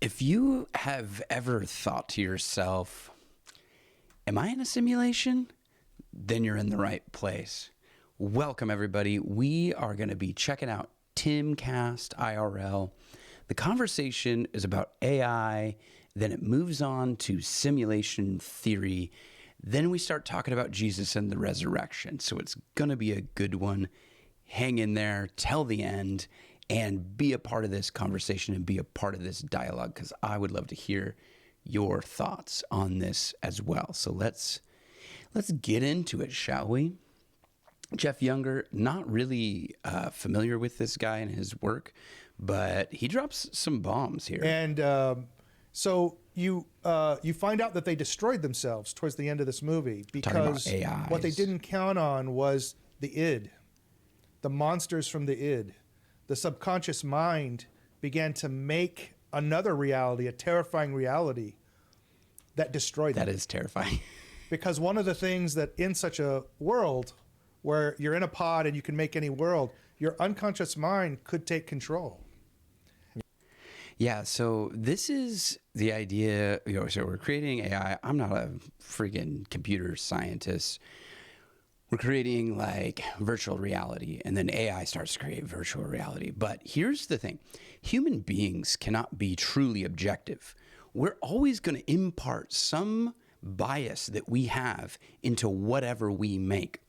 If you have ever thought to yourself, am I in a simulation? Then you're in the right place. Welcome, everybody. We are going to be checking out Timcast IRL. The conversation is about AI, then it moves on to simulation theory. Then we start talking about Jesus and the resurrection. So it's going to be a good one. Hang in there till the end and be a part of this conversation and be a part of this dialogue, because I would love to hear your thoughts on this as well. So let's get into it, shall we? Jeff Younger, not really familiar with this guy and his work, but he drops some bombs here. And so you find out that they destroyed themselves towards the end of this movie because what they didn't count on was the id, the monsters from the id. The subconscious mind began to make another reality, a terrifying reality that destroyed them. That is terrifying. Because one of the things that in such a world where you're in a pod and you can make any world, your unconscious mind could take control. Yeah, so this is the idea, so we're creating AI. I'm not a freaking computer scientist. We're creating like virtual reality, and then AI starts to create virtual reality. But here's the thing. Human beings cannot be truly objective. We're always going to impart some bias that we have into whatever we make.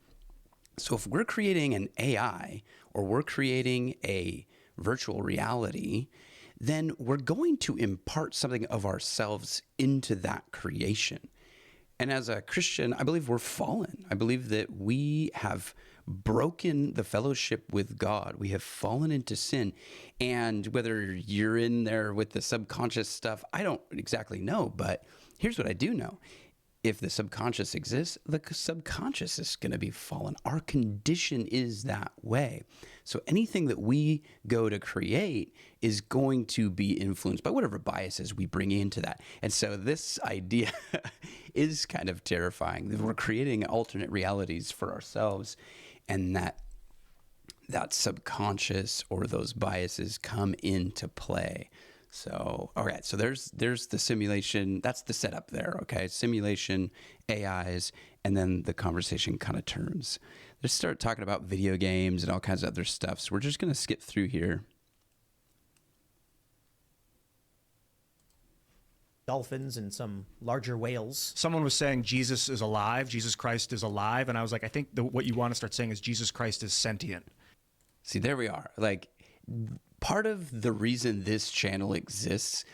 So if we're creating an AI or we're creating a virtual reality, then we're going to impart something of ourselves into that creation. And as a Christian, I believe we're fallen. I believe that we have broken the fellowship with God. We have fallen into sin. And whether you're in there with the subconscious stuff, I don't exactly know. But here's what I do know. If the subconscious exists, the subconscious is going to be fallen. Our condition is that way. So anything that we go to create is going to be influenced by whatever biases we bring into that. And so this idea is kind of terrifying, that we're creating alternate realities for ourselves, and that subconscious or those biases come into play. So, all right. So there's the simulation. That's the setup there. Okay. Simulation, AIs, and then the conversation kind of turns. They start talking about video games and all kinds of other stuff. So we're just going to skip through here. Dolphins and some larger whales. Someone was saying Jesus is alive. Jesus Christ is alive. And I was like, I think what you want to start saying is Jesus Christ is sentient. See, there we are. Like, part of the reason this channel exists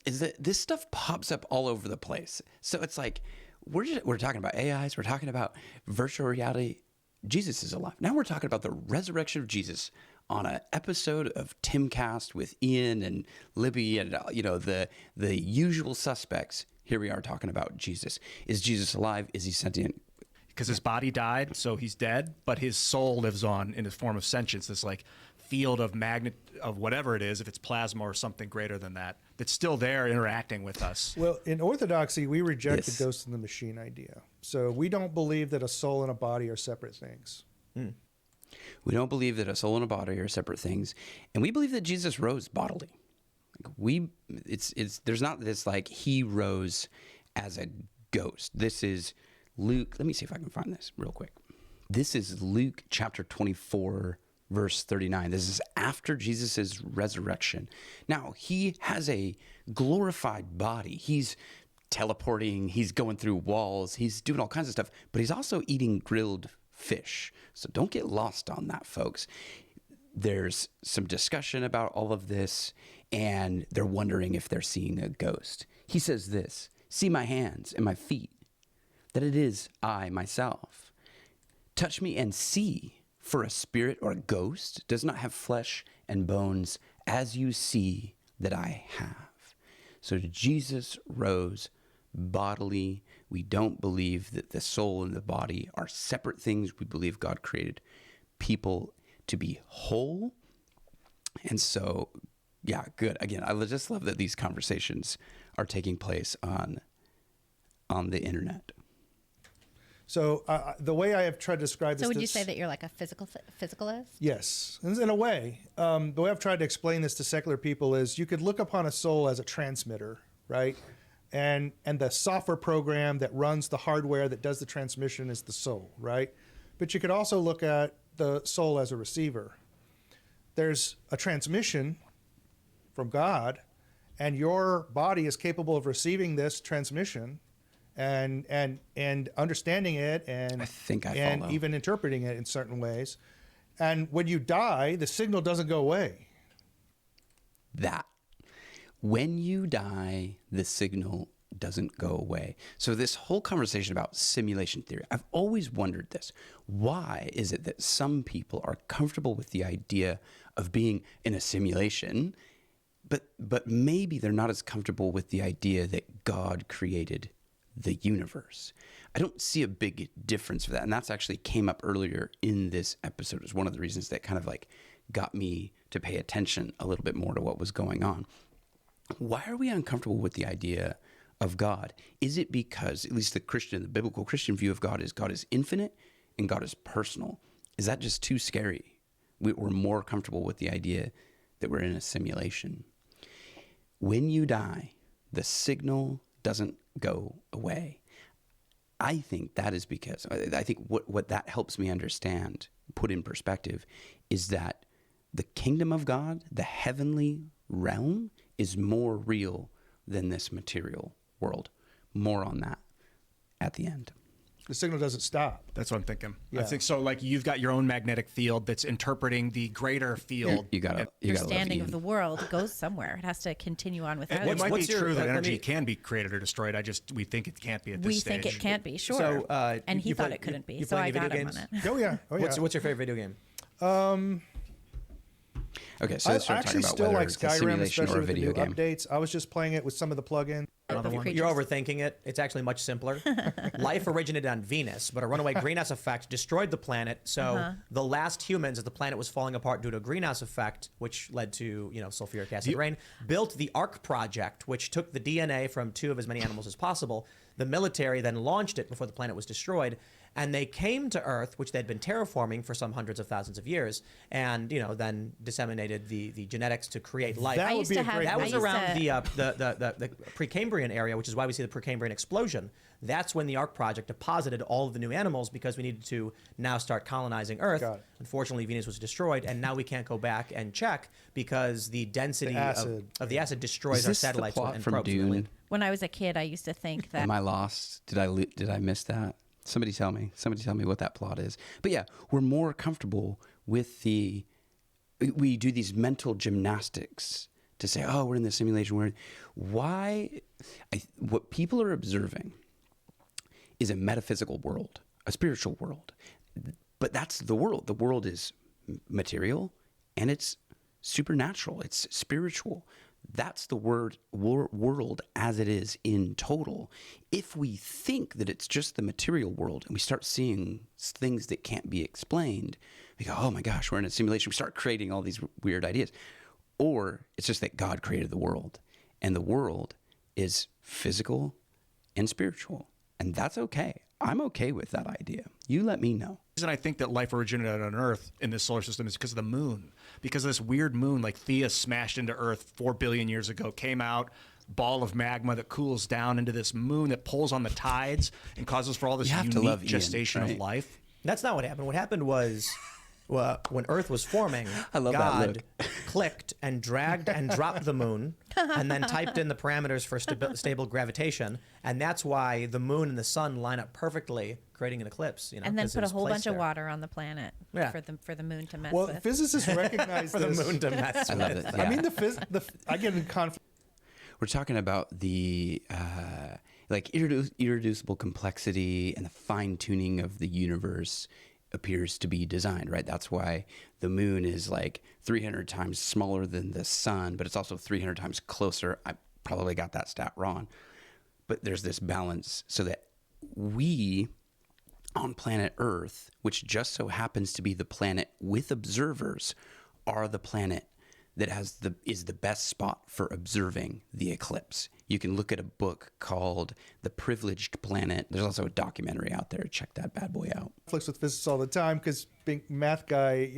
is that this stuff pops up all over the place. So it's like, we're talking about AIs, we're talking about virtual reality. Jesus is alive. Now we're talking about the resurrection of Jesus on an episode of Timcast with Ian and Libby and the usual suspects. Here we are talking about Jesus. Is Jesus alive? Is he sentient? Because his body died, so he's dead, but his soul lives on in a form of sentience, this like field of magnet of whatever it is, if it's plasma or something greater than that, that's still there interacting with us. Well, in Orthodoxy, we reject the ghost in the machine idea. So we don't believe that a soul and a body are separate things. We don't believe that a soul and a body are separate things, and we believe that Jesus rose bodily. There's not this like he rose as a ghost. This is Luke. Let me see if I can find this real quick. This is Luke chapter 24, verse 39. This is after Jesus' resurrection. Now, he has a glorified body. He's teleporting. He's going through walls. He's doing all kinds of stuff. But he's also eating grilled fish. So don't get lost on that, folks. There's some discussion about all of this, and they're wondering if they're seeing a ghost. He says this, "See my hands and my feet, that it is I myself. Touch me and see, for a spirit or a ghost does not have flesh and bones, as you see that I have." So Jesus rose bodily. We don't believe that the soul and the body are separate things. We believe God created people to be whole. And so, yeah, good. Again, I just love that these conversations are taking place on the internet. So the way I have tried to describe this... So would you say that you're like a physicalist? Yes, in a way. The way I've tried to explain this to secular people is you could look upon a soul as a transmitter, right? And the software program that runs the hardware that does the transmission is the soul, right? But you could also look at the soul as a receiver. There's a transmission from God, and your body is capable of receiving this transmission and understanding it and I think I and follow. even interpreting it in certain ways. And when you die, the signal doesn't go away. That. When you die, the signal doesn't go away. So this whole conversation about simulation theory, I've always wondered this. Why is it that some people are comfortable with the idea of being in a simulation, but maybe they're not as comfortable with the idea that God created the universe? I don't see a big difference for that. And that's actually came up earlier in this episode. It was one of the reasons that kind of like got me to pay attention a little bit more to what was going on. Why are we uncomfortable with the idea of God? Is it because, at least the biblical Christian view of God is infinite and God is personal? Is that just too scary? We're more comfortable with the idea that we're in a simulation. When you die, the signal doesn't go away. I think that is because, I think what that helps me understand, put in perspective, is that the kingdom of God, the heavenly realm, is more real than this material world. More on that at the end. The signal doesn't stop. That's what I'm thinking. Yeah. I think so. Like you've got your own magnetic field that's interpreting the greater field. You got to Understanding of the world goes somewhere. It has to continue on without It it. might be true that let energy me- can be created or destroyed. We think it can't be at this We stage. think it can't be, sure. So, and he you thought play- it couldn't be, you so play I any got video him on games? it. Oh yeah. Oh yeah. What's your favorite video game? Okay, so let's I start actually talking about still whether like it's a Skyrim, simulation especially or a with the video new game. updates. I was just playing it with some of the plugins. Another one. You're overthinking it. It's actually much simpler. Life originated on Venus, but a runaway greenhouse effect destroyed the planet. So the last humans, as the planet was falling apart due to a greenhouse effect, which led to sulfuric acid rain, built the Ark project, which took the DNA from 2 of as many animals as possible. The military then launched it before the planet was destroyed. And they came to Earth, which they'd been terraforming for some hundreds of thousands of years, and then disseminated the genetics to create life. That would be a great That was movie. around the Precambrian area, which is why we see the Precambrian explosion. That's when the Ark project deposited all of the new animals because we needed to now start colonizing Earth. Got it. Unfortunately, Venus was destroyed, and now we can't go back and check because the density of the acid destroys Is our this the satellites plot and from probes. Dune? When I was a kid, I used to think that Am I lost? Did I miss that? Somebody tell me what that plot is. But yeah, we're more comfortable with we do these mental gymnastics to say, oh, we're in the simulation. What people are observing is a metaphysical world, a spiritual world. But that's the world. The world is material and it's supernatural. It's spiritual. That's the world as it is in total. If we think that it's just the material world and we start seeing things that can't be explained, we go, oh my gosh, we're in a simulation. We start creating all these weird ideas. Or it's just that God created the world and the world is physical and spiritual. And that's okay. I'm okay with that idea. You let me know. The reason I think that life originated on Earth in this solar system is because of the moon. Because of this weird moon, like Theia smashed into Earth 4 billion years ago, came out, ball of magma that cools down into this moon that pulls on the tides and causes for all this You have to unique love Ian, gestation right? of life. That's not what happened. What happened was when Earth was forming, I love that God look. clicked and dragged and dropped the moon and then typed in the parameters for stable gravitation. And that's why the moon and the sun line up perfectly, creating an eclipse. and then 'cause it put a was whole placed bunch of there. water on the planet Yeah. for the moon to mess Well, with. physicists recognize For the this. moon to mess I love with. it. I Yeah. mean, I get in conflict. We're talking about the irreducible complexity and the fine tuning of the universe appears to be designed, right? That's why the moon is like 300 times smaller than the sun, but it's also 300 times closer. I probably got that stat wrong, but there's this balance so that we on planet Earth, which just so happens to be the planet with observers, are the planet that is the best spot for observing the eclipse. You can look at a book called The Privileged Planet. There's also a documentary out there. Check that bad boy out. Conflicts with physicists all the time because being a math guy,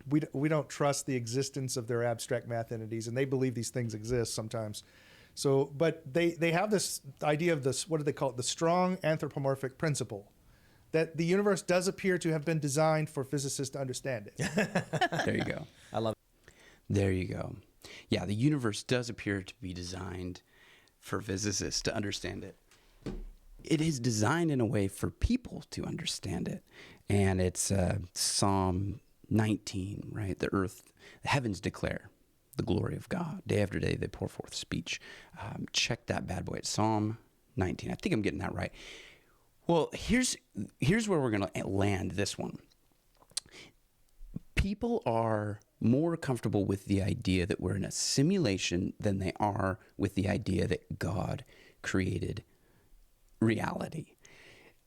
we don't trust the existence of their abstract math entities, and they believe these things exist sometimes. So, but they have this idea of this, what do they call it? The strong anthropomorphic principle, that the universe does appear to have been designed for physicists to understand it. There you go. I love it. There you go. Yeah, the universe does appear to be designed for physicists to understand it. It is designed in a way for people to understand it. And it's Psalm 19, right? The heavens declare the glory of God. Day after day, they pour forth speech. Check that bad boy. It's Psalm 19. I think I'm getting that right. Well, here's where we're going to land this one. People are more comfortable with the idea that we're in a simulation than they are with the idea that God created reality.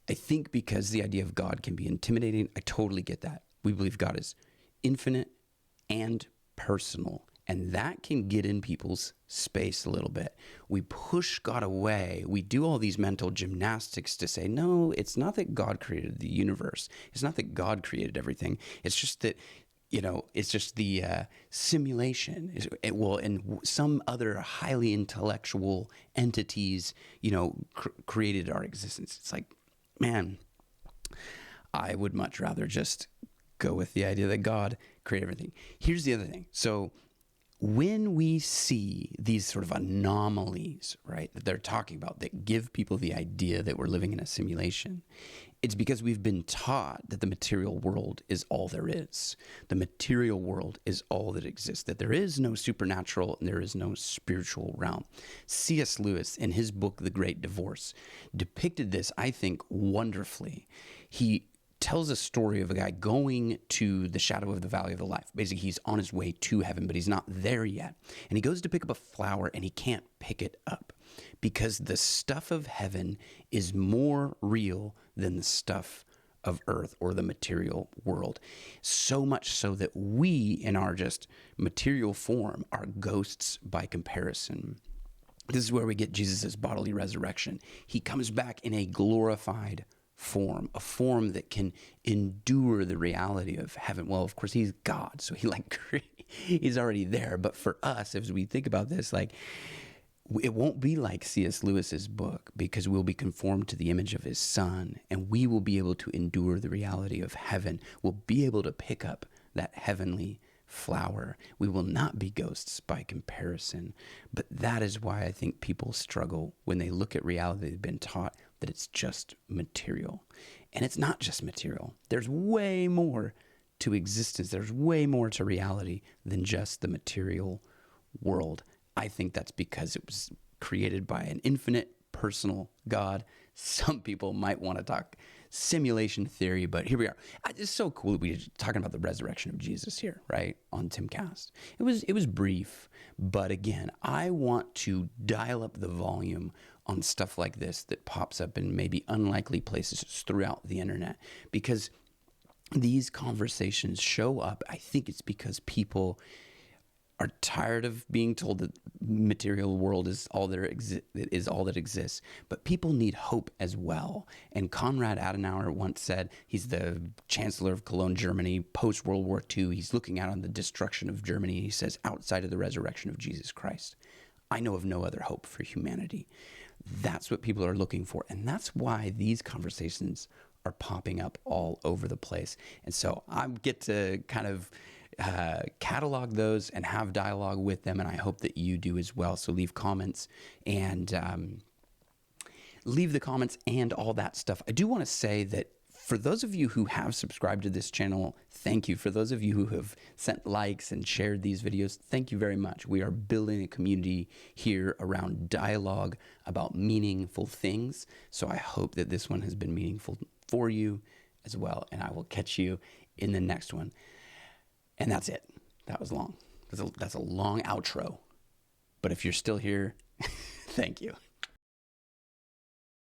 I think because the idea of God can be intimidating. I totally get that. We believe God is infinite and personal, and that can get in people's space a little bit. We push God away. We do all these mental gymnastics to say, no, it's not that God created the universe. It's not that God created everything. It's just that, it's just the simulation. And some other highly intellectual entities, created our existence. It's like, man, I would much rather just go with the idea that God created everything. Here's the other thing. So when we see these sort of anomalies, right, that they're talking about that give people the idea that we're living in a simulation, it's because we've been taught that the material world is all there is. The material world is all that exists, that there is no supernatural and there is no spiritual realm. C.S. Lewis, in his book, The Great Divorce, depicted this, I think, wonderfully. He tells a story of a guy going to the shadow of the valley of the life. Basically, he's on his way to heaven, but he's not there yet. And he goes to pick up a flower and he can't pick it up because the stuff of heaven is more real than the stuff of earth or the material world. So much so that we, in our just material form, are ghosts by comparison. This is where we get Jesus' bodily resurrection. He comes back in a glorified form, a form that can endure the reality of heaven. Well, of course, he's God, so he's already there. But for us, as we think about this, it won't be like C.S. Lewis's book because we'll be conformed to the image of his Son, and we will be able to endure the reality of heaven. We'll be able to pick up that heavenly flower. We will not be ghosts by comparison. But that is why I think people struggle when they look at reality. They've been taught that it's just material. And it's not just material. There's way more to existence. There's way more to reality than just the material world. I think that's because it was created by an infinite personal God. Some people might want to talk simulation theory, but here we are. It's so cool that we're talking about the resurrection of Jesus here, right, on Timcast. It was brief, but again, I want to dial up the volume on stuff like this that pops up in maybe unlikely places throughout the internet, because these conversations show up. I think it's because people are tired of being told that material world is all that exists, but people need hope as well. And Konrad Adenauer once said, he's the chancellor of Cologne, Germany, post-World War II. He's looking out on the destruction of Germany. He says, outside of the resurrection of Jesus Christ, I know of no other hope for humanity. That's what people are looking for. And that's why these conversations are popping up all over the place. And so I get to kind of catalog those and have dialogue with them, and I hope that you do as well. So leave comments and all that stuff. I do want to say that for those of you who have subscribed to this channel, thank you. For those of you who have sent likes and shared these videos, thank you very much. We are building a community here around dialogue about meaningful things. So I hope that this one has been meaningful for you as well, and I will catch you in the next one. And that's it. That was long. That's a long outro. But if you're still here, thank you.